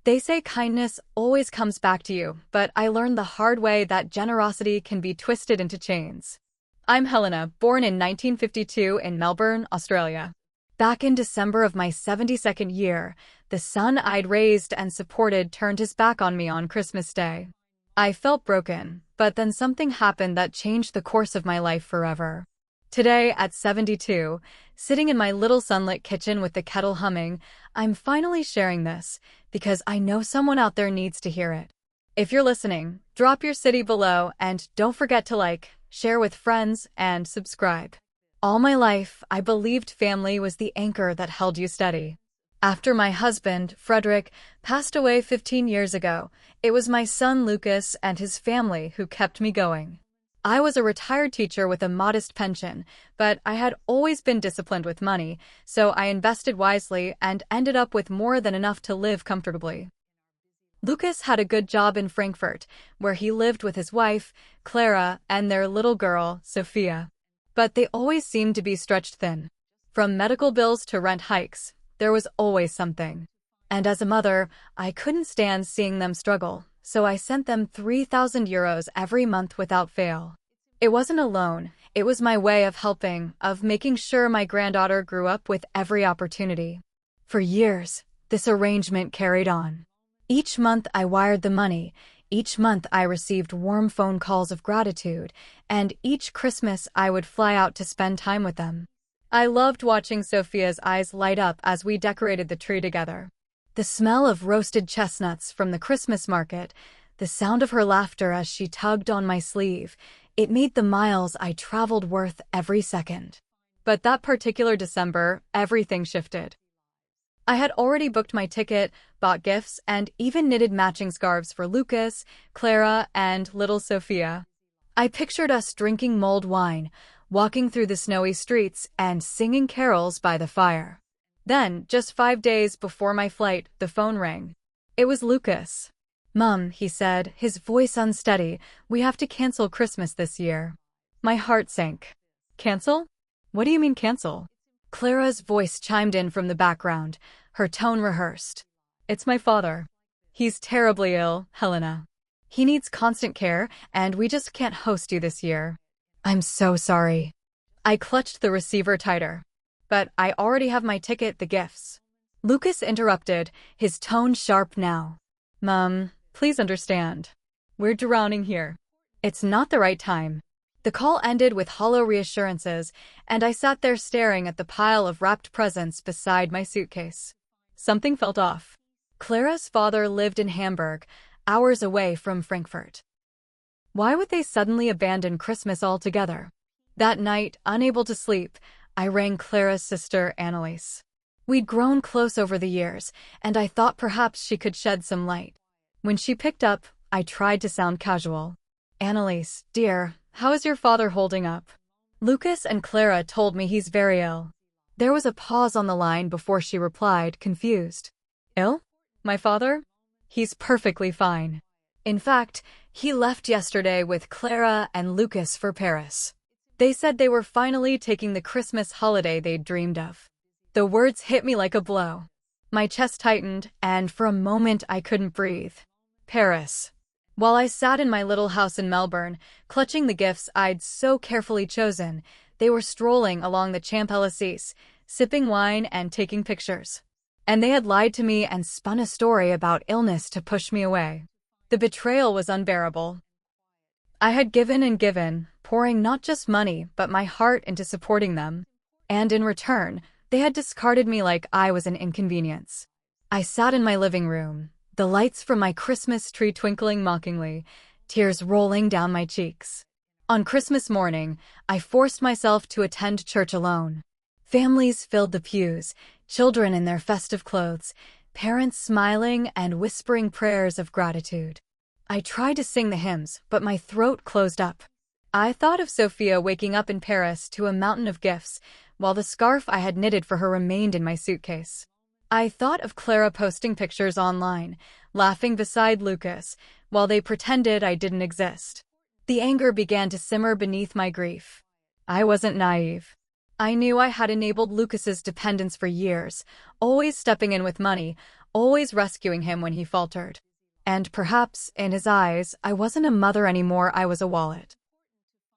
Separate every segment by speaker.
Speaker 1: They say kindness always comes back to you, but I learned the hard way that generosity can be twisted into chains. I'm Helena, born in 1952 in Melbourne, Australia. Back in December of my 72nd year, the son I'd raised and supported turned his back on me on Christmas Day. I felt broken, but then something happened that changed the course of my life forever. Today, at 72, sitting in my little sunlit kitchen with the kettle humming, I'm finally sharing this because I know someone out there needs to hear it. If you're listening, drop your city below and don't forget to like, share with friends, and subscribe. All my life, I believed family was the anchor that held you steady. After my husband, Frederick, passed away 15 years ago, it was my son Lucas and his family who kept me going. I was a retired teacher with a modest pension, but I had always been disciplined with money, so I invested wisely and ended up with more than enough to live comfortably. Lucas had a good job in Frankfurt, where he lived with his wife, Clara, and their little girl, Sophia. But they always seemed to be stretched thin. From medical bills to rent hikes, there was always something. And as a mother, I couldn't stand seeing them struggle, so I sent them €3,000 every month without fail. It wasn't a loan, it was my way of helping, of making sure my granddaughter grew up with every opportunity. For years, this arrangement carried on. Each month I wired the money. Each month I received warm phone calls of gratitude, and each Christmas I would fly out to spend time with them. I loved watching Sophia's eyes light up as we decorated the tree together. The smell of roasted chestnuts from the Christmas market, the sound of her laughter as she tugged on my sleeve, it made the miles I traveled worth every second. But that particular December, everything shifted. I had already booked my ticket, bought gifts, and even knitted matching scarves for Lucas, Clara, and little Sophia. I pictured us drinking mulled wine, walking through the snowy streets, and singing carols by the fire. Then, just 5 days before my flight, the phone rang. It was Lucas. "Mum," he said, his voice unsteady, "we have to cancel Christmas this year." My heart sank. "Cancel? What do you mean cancel?" Clara's voice chimed in from the background, her tone rehearsed. "It's my father. He's terribly ill, Helena. He needs constant care, and we just can't host you this year." "I'm so sorry." I clutched the receiver tighter. "But I already have my ticket, the gifts." Lucas interrupted, his tone sharp now. "Mum, please understand. We're drowning here. It's not the right time." The call ended with hollow reassurances, and I sat there staring at the pile of wrapped presents beside my suitcase. Something felt off. Clara's father lived in Hamburg, hours away from Frankfurt. Why would they suddenly abandon Christmas altogether? That night, unable to sleep, I rang Clara's sister, Annalise. We'd grown close over the years, and I thought perhaps she could shed some light. When she picked up, I tried to sound casual. "Annalise, dear, how is your father holding up?" Lucas and Clara told me he's very ill. There was a pause on the line before she replied, confused. "Ill? My father? He's perfectly fine. In fact, he left yesterday with Clara and Lucas for Paris. They said they were finally taking the Christmas holiday they'd dreamed of." The words hit me like a blow. My chest tightened, and for a moment I couldn't breathe. Paris. While I sat in my little house in Melbourne, clutching the gifts I'd so carefully chosen, they were strolling along the Champs-Élysées, sipping wine and taking pictures. And they had lied to me and spun a story about illness to push me away. The betrayal was unbearable. I had given and given, pouring not just money but my heart into supporting them. And in return, they had discarded me like I was an inconvenience. I sat in my living room, the lights from my Christmas tree twinkling mockingly, tears rolling down my cheeks. On Christmas morning, I forced myself to attend church alone. Families filled the pews, children in their festive clothes, parents smiling and whispering prayers of gratitude. I tried to sing the hymns, but my throat closed up. I thought of Sophia waking up in Paris to a mountain of gifts, while the scarf I had knitted for her remained in my suitcase. I thought of Clara posting pictures online, laughing beside Lucas, while they pretended I didn't exist. The anger began to simmer beneath my grief. I wasn't naive. I knew I had enabled Lucas's dependence for years, always stepping in with money, always rescuing him when he faltered. And perhaps, in his eyes, I wasn't a mother anymore, I was a wallet.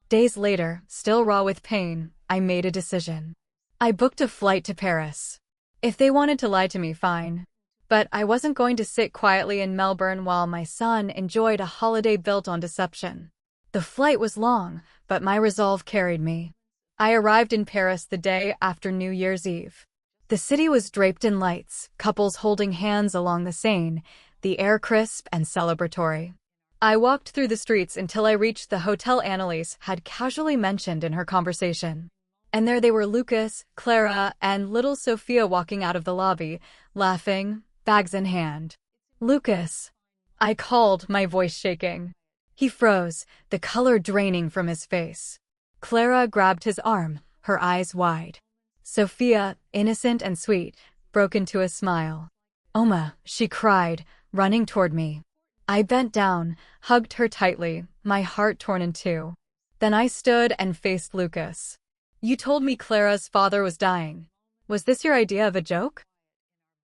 Speaker 1: Days later, still raw with pain, I made a decision. I booked a flight to Paris. If they wanted to lie to me, fine. But I wasn't going to sit quietly in Melbourne while my son enjoyed a holiday built on deception. The flight was long, but my resolve carried me. I arrived in Paris the day after New Year's Eve. The city was draped in lights, couples holding hands along the Seine, the air crisp and celebratory. I walked through the streets until I reached the hotel Annalise had casually mentioned in her conversation. And there they were, Lucas, Clara, and little Sophia walking out of the lobby, laughing, bags in hand. "Lucas," I called, my voice shaking. He froze, the color draining from his face. Clara grabbed his arm, her eyes wide. Sophia, innocent and sweet, broke into a smile. "Oma," she cried, running toward me. I bent down, hugged her tightly, my heart torn in two. Then I stood and faced Lucas. "You told me Clara's father was dying. Was this your idea of a joke?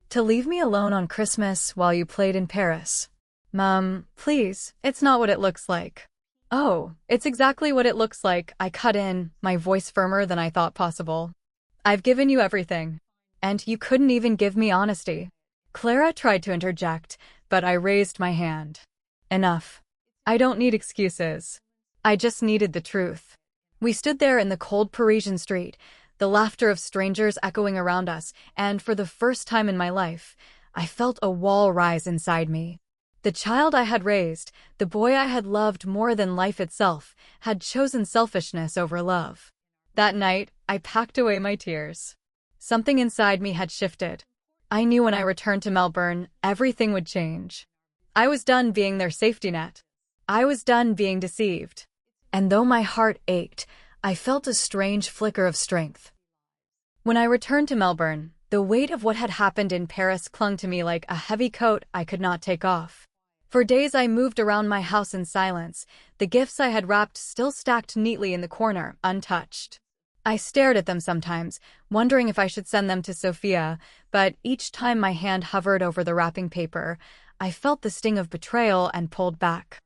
Speaker 1: To leave me alone on Christmas while you played in Paris?" "Mom, please, it's not what it looks like." "Oh, it's exactly what it looks like," I cut in, my voice firmer than I thought possible. "I've given you everything. And you couldn't even give me honesty." Clara tried to interject, but I raised my hand. "Enough. I don't need excuses. I just needed the truth." We stood there in the cold Parisian street, the laughter of strangers echoing around us, and for the first time in my life, I felt a wall rise inside me. The child I had raised, the boy I had loved more than life itself, had chosen selfishness over love. That night, I packed away my tears. Something inside me had shifted. I knew when I returned to Melbourne, everything would change. I was done being their safety net. I was done being deceived. And though my heart ached, I felt a strange flicker of strength. When I returned to Melbourne, the weight of what had happened in Paris clung to me like a heavy coat I could not take off. For days I moved around my house in silence, the gifts I had wrapped still stacked neatly in the corner, untouched. I stared at them sometimes, wondering if I should send them to Sophia, but each time my hand hovered over the wrapping paper, I felt the sting of betrayal and pulled back.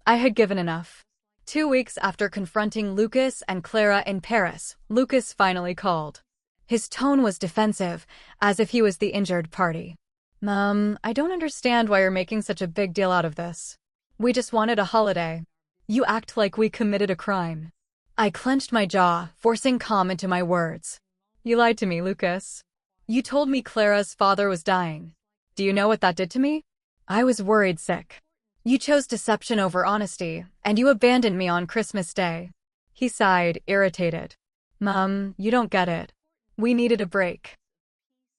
Speaker 1: I had given enough. 2 weeks after confronting Lucas and Clara in Paris, Lucas finally called. His tone was defensive, as if he was the injured party. "Mom, I don't understand why you're making such a big deal out of this. We just wanted a holiday. You act like we committed a crime." I clenched my jaw, forcing calm into my words. "You lied to me, Lucas. You told me Clara's father was dying. Do you know what that did to me? I was worried sick. You chose deception over honesty, and you abandoned me on Christmas Day." He sighed, irritated. "Mom, you don't get it. We needed a break.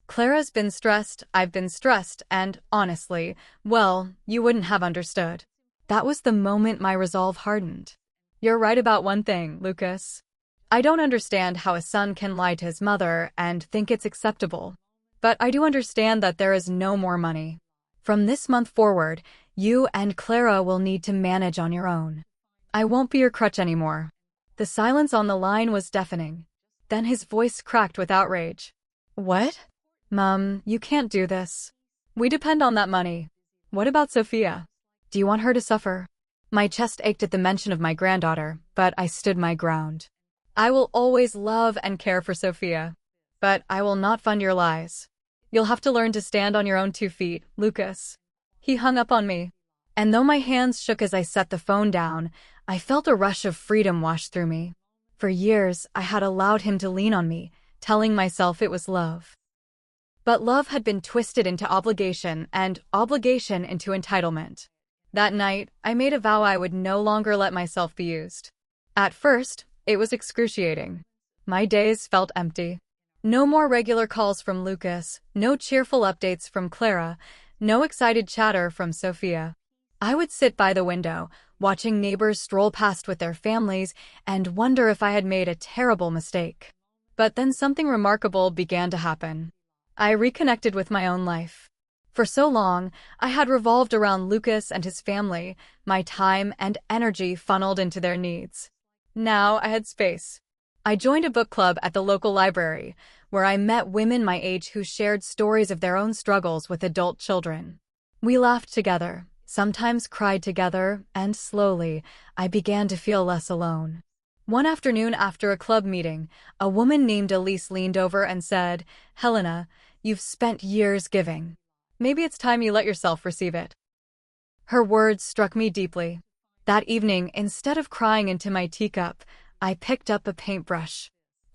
Speaker 1: Clara's been stressed, I've been stressed, and, honestly, well, you wouldn't have understood." That was the moment my resolve hardened. "You're right about one thing, Lucas. I don't understand how a son can lie to his mother and think it's acceptable. But I do understand that there is no more money. From this month forward, you and Clara will need to manage on your own. I won't be your crutch anymore." The silence on the line was deafening. Then his voice cracked with outrage. "What? Mom, you can't do this. We depend on that money. What about Sophia? Do you want her to suffer?" My chest ached at the mention of my granddaughter, but I stood my ground. "I will always love and care for Sophia. But I will not fund your lies. You'll have to learn to stand on your own 2 feet, Lucas." He hung up on me. And though my hands shook as I set the phone down, I felt a rush of freedom wash through me. For years, I had allowed him to lean on me, telling myself it was love. But love had been twisted into obligation, and obligation into entitlement. That night, I made a vow I would no longer let myself be used. At first, it was excruciating. My days felt empty. No more regular calls from Lucas, no cheerful updates from Clara, no excited chatter from Sophia. I would sit by the window, watching neighbors stroll past with their families, and wonder if I had made a terrible mistake. But then something remarkable began to happen. I reconnected with my own life. For so long, I had revolved around Lucas and his family, my time and energy funneled into their needs. Now I had space. I joined a book club at the local library, where I met women my age who shared stories of their own struggles with adult children. We laughed together, sometimes cried together, and slowly, I began to feel less alone. One afternoon after a club meeting, a woman named Elise leaned over and said, "Helena, you've spent years giving. Maybe it's time you let yourself receive it." Her words struck me deeply. That evening, instead of crying into my teacup, I picked up a paintbrush.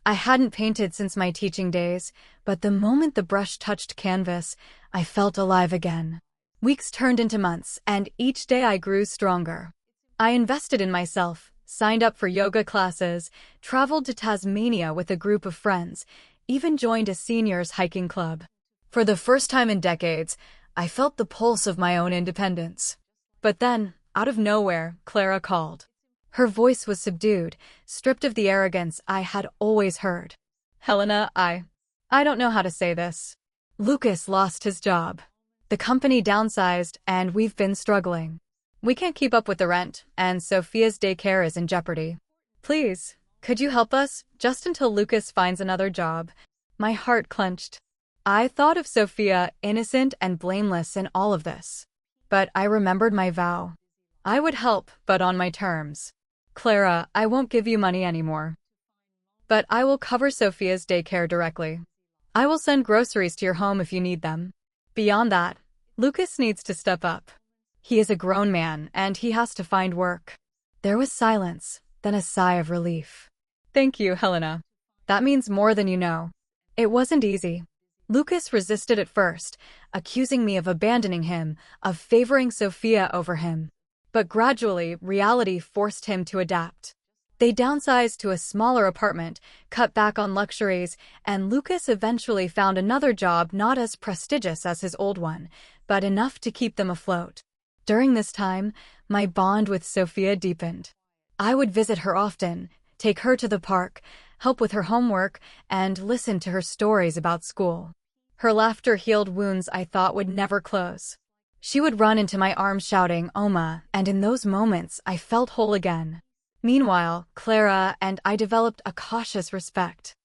Speaker 1: I hadn't painted since my teaching days, but the moment the brush touched canvas, I felt alive again. Weeks turned into months, and each day I grew stronger. I invested in myself, signed up for yoga classes, traveled to Tasmania with a group of friends, even joined a seniors hiking club. For the first time in decades, I felt the pulse of my own independence. But then, out of nowhere, Clara called. Her voice was subdued, stripped of the arrogance I had always heard. "Helena, I don't know how to say this. Lucas lost his job. The company downsized, and we've been struggling. We can't keep up with the rent, and Sophia's daycare is in jeopardy. Please, could you help us, just until Lucas finds another job?" My heart clenched. I thought of Sophia, innocent and blameless in all of this. But I remembered my vow. I would help, but on my terms. "Clara, I won't give you money anymore. But I will cover Sophia's daycare directly. I will send groceries to your home if you need them. Beyond that, Lucas needs to step up. He is a grown man, and he has to find work." There was silence, then a sigh of relief. "Thank you, Helena. That means more than you know." It wasn't easy. Lucas resisted at first, accusing me of abandoning him, of favoring Sophia over him. But gradually, reality forced him to adapt. They downsized to a smaller apartment, cut back on luxuries, and Lucas eventually found another job not as prestigious as his old one, but enough to keep them afloat. During this time, my bond with Sophia deepened. I would visit her often, take her to the park, help with her homework, and listen to her stories about school. Her laughter healed wounds I thought would never close. She would run into my arms shouting, "Oma," and in those moments I felt whole again. Meanwhile, Clara and I developed a cautious respect.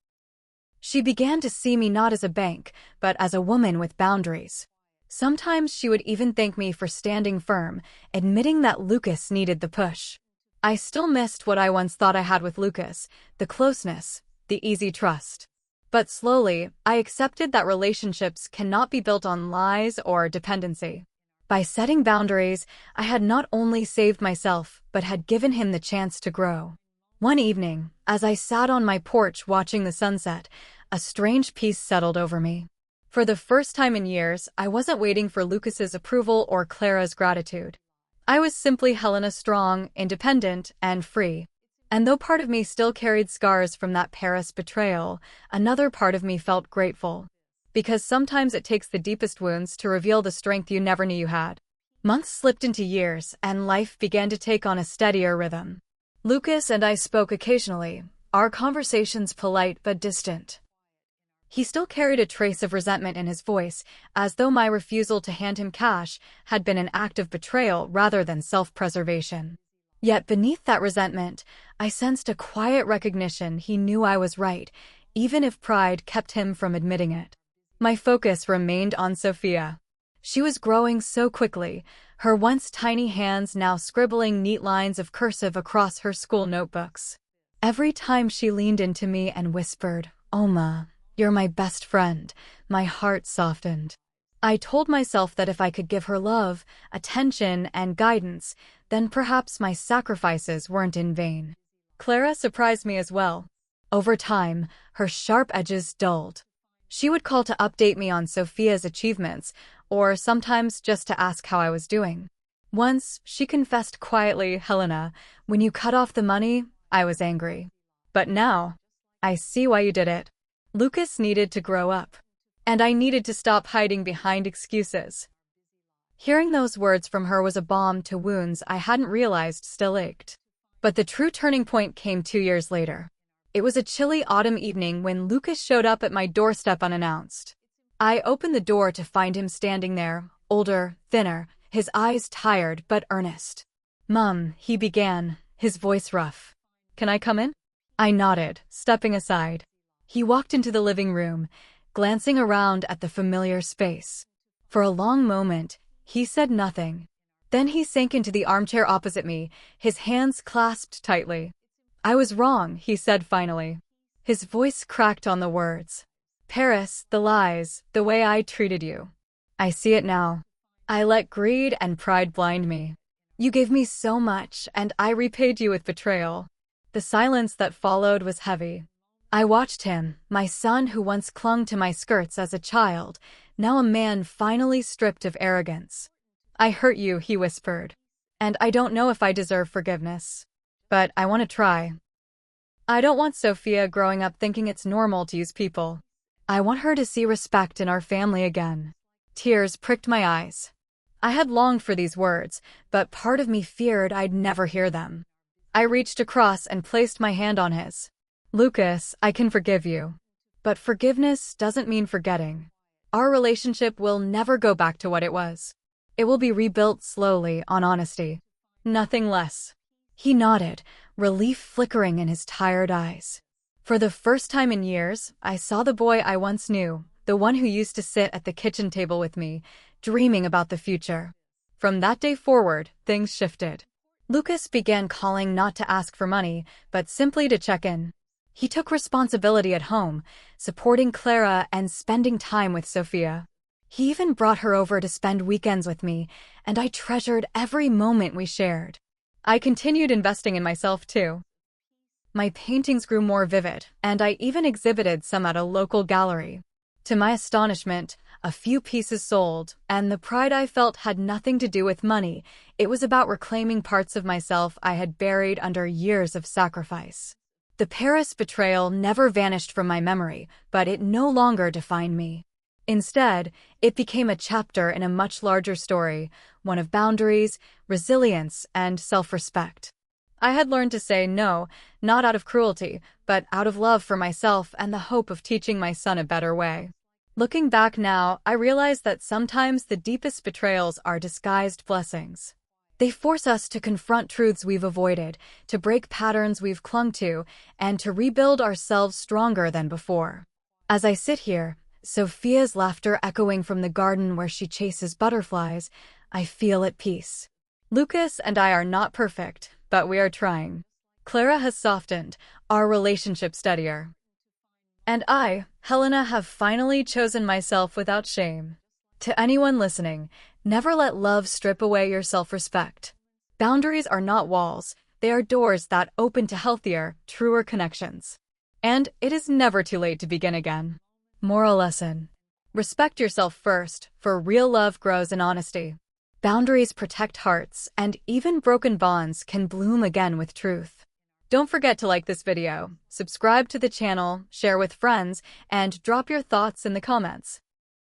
Speaker 1: She began to see me not as a bank, but as a woman with boundaries. Sometimes she would even thank me for standing firm, admitting that Lucas needed the push. I still missed what I once thought I had with Lucas, the closeness, the easy trust. But slowly, I accepted that relationships cannot be built on lies or dependency. By setting boundaries, I had not only saved myself, but had given him the chance to grow. One evening, as I sat on my porch watching the sunset, a strange peace settled over me. For the first time in years, I wasn't waiting for Lucas's approval or Clara's gratitude. I was simply Helena, strong, independent, and free. And though part of me still carried scars from that Paris betrayal, another part of me felt grateful. Because sometimes it takes the deepest wounds to reveal the strength you never knew you had. Months slipped into years, and life began to take on a steadier rhythm. Lucas and I spoke occasionally, our conversations polite but distant. He still carried a trace of resentment in his voice, as though my refusal to hand him cash had been an act of betrayal rather than self-preservation. Yet beneath that resentment, I sensed a quiet recognition he knew I was right, even if pride kept him from admitting it. My focus remained on Sophia. She was growing so quickly, her once tiny hands now scribbling neat lines of cursive across her school notebooks. Every time she leaned into me and whispered, "Oma, you're my best friend," my heart softened. I told myself that if I could give her love, attention, and guidance, then perhaps my sacrifices weren't in vain. Clara surprised me as well. Over time, her sharp edges dulled. She would call to update me on Sophia's achievements, or sometimes just to ask how I was doing. Once, she confessed quietly, "Helena, when you cut off the money, I was angry. But now, I see why you did it." Lucas needed to grow up. And I needed to stop hiding behind excuses. Hearing those words from her was a balm to wounds I hadn't realized still ached. But the true turning point came 2 years later. It was a chilly autumn evening when Lucas showed up at my doorstep unannounced. I opened the door to find him standing there, older, thinner, his eyes tired but earnest. "Mom," he began, his voice rough. "Can I come in?" I nodded, stepping aside. He walked into the living room, glancing around at the familiar space. For a long moment, he said nothing. Then he sank into the armchair opposite me, his hands clasped tightly. "I was wrong," he said finally. His voice cracked on the words. "Paris, the lies, the way I treated you. I see it now. I let greed and pride blind me. You gave me so much, and I repaid you with betrayal." The silence that followed was heavy. I watched him, my son who once clung to my skirts as a child, now a man finally stripped of arrogance. "I hurt you," he whispered. "And I don't know if I deserve forgiveness. But I want to try. I don't want Sophia growing up thinking it's normal to use people. I want her to see respect in our family again." Tears pricked my eyes. I had longed for these words, but part of me feared I'd never hear them. I reached across and placed my hand on his. "Lucas, I can forgive you. But forgiveness doesn't mean forgetting. Our relationship will never go back to what it was. It will be rebuilt slowly, on honesty. Nothing less." He nodded, relief flickering in his tired eyes. For the first time in years, I saw the boy I once knew, the one who used to sit at the kitchen table with me, dreaming about the future. From that day forward, things shifted. Lucas began calling not to ask for money, but simply to check in. He took responsibility at home, supporting Clara and spending time with Sophia. He even brought her over to spend weekends with me, and I treasured every moment we shared. I continued investing in myself too. My paintings grew more vivid, and I even exhibited some at a local gallery. To my astonishment, a few pieces sold, and the pride I felt had nothing to do with money. It was about reclaiming parts of myself I had buried under years of sacrifice. The Paris betrayal never vanished from my memory, but it no longer defined me. Instead, it became a chapter in a much larger story, one of boundaries, resilience, and self-respect. I had learned to say no, not out of cruelty, but out of love for myself and the hope of teaching my son a better way. Looking back now, I realize that sometimes the deepest betrayals are disguised blessings. They force us to confront truths we've avoided, to break patterns we've clung to, and to rebuild ourselves stronger than before. As I sit here, Sophia's laughter echoing from the garden where she chases butterflies, I feel at peace. Lucas and I are not perfect, but we are trying. Clara has softened, our relationship steadier. And I, Helena, have finally chosen myself without shame. To anyone listening, never let love strip away your self-respect. Boundaries are not walls, they are doors that open to healthier, truer connections. And it is never too late to begin again. Moral lesson: respect yourself first, for real love grows in honesty. Boundaries protect hearts, and even broken bonds can bloom again with truth. Don't forget to like this video, subscribe to the channel, share with friends, and drop your thoughts in the comments.